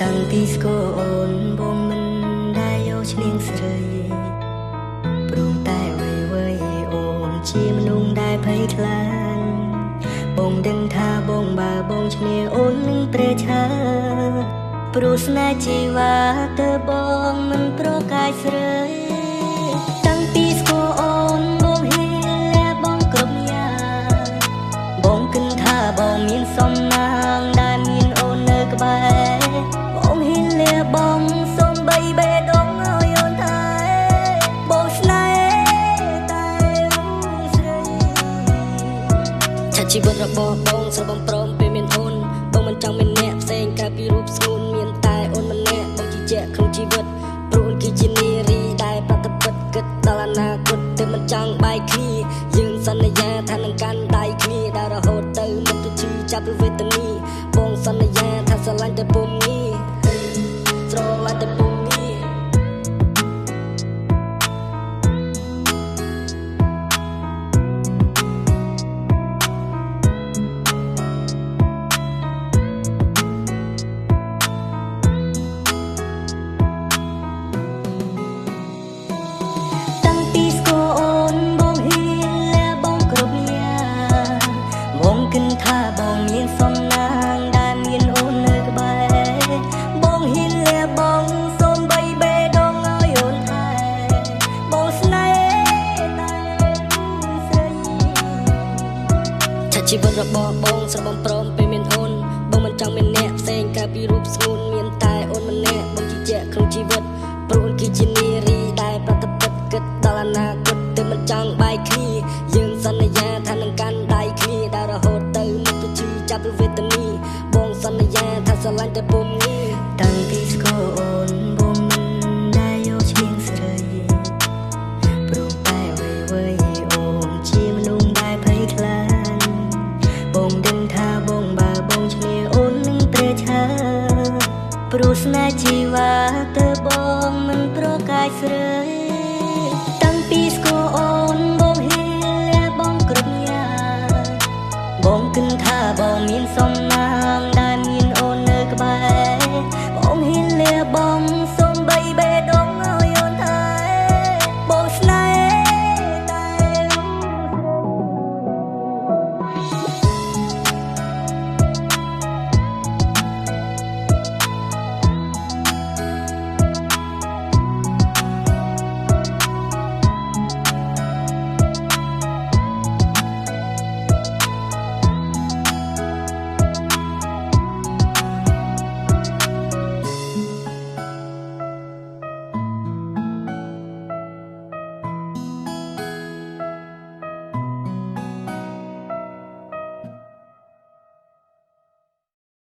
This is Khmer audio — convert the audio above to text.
តាំងពីស្គាល់អូនបងមិនដែលយកឈ្នះស្រីព្រមតែអ្វីអូនជាមនុស្សដែលភ័យខ្លាចបងដឹងថាបងបើបងឈ្នះអូននឹងប្រេឆាព្រោះស្នេហ៍ជីវ៉ាទៅបងមិនប្រកាយស្រីតាំងពីស្គាល់អូនបងហ៊ានលះបងគ្រប់យ៉ាងបងគិតថាបងមានសំណាងដែលមានអូននៅក្បែរបងហ៊ានលះបងសូមបីបេះដូងឲ្យអូនថាបងស្នេហ៍តែស្រីឆាជីវិតរបស់បងស្របំព្រមពេលមានអូនបងមិនចង់មានអ្នកផ្សេងក្រៅពីរូបស្ងួនមានតែអូនម្នាក់បងជាជាក្នុងជីវិតព្រោះគឺជានារីដែលប្រតិបត្តិគិតដល់អនាគតតែមិនចង់បែកគ្នាយើងសន្យាថានឹងកាន់ដៃគ្នាដល់រហូតទៅមុខទៅឈឺចាប់ពីវេទនាបងសន្យាថាស្រឡាញ់តែពុំងាយស្រឡាញ់តែពុំងាយគិតថាបងមានសំណាងដែលមានអូននៅក្បែរបងហ៊ានលះបងសូមបីបេះដូងឲ្យអូនថែបងស្នេហ៍តែស្រីឆាជីវិតរបស់បងស្របំព្រមពេលមានអូនបងមិនចង់មានអ្នកផ្សេងក្រៅពីរូបស្ងួនមានតែអូនម្នាក់បងជាជាក្នុងជីវិតព្រោះគឺជានារីដែលប្រតិបត្តិគិតដល់អនាគតតែមិនចង់បែកគ្នាយើងសន្យាថានឹងកាន់ដៃគ្នាដល់រហូតទៅមុខទៅឈឺចាប់ពីវេទនាបងសន្យាថាស្រឡាញ់តែពុំងាយតាំងពីស្គាល់អូនបងមិនដែលយកឈ្នះស្រីព្រោះតែអ្វីអូនជាមនុស្សដែលភ័យខ្លាចបងដឹងថាបងបើបងឈ្នះអូននឹងប្រេឆាព្រោះស្នេហ៍ជីវ៉ាទៅបងមិនប្រកាយស្រីតាំងពីស្គាល់អូនបងហ៊ានលះបងគ្រប់យ៉ាងបងគិតថាបងមានសំណាង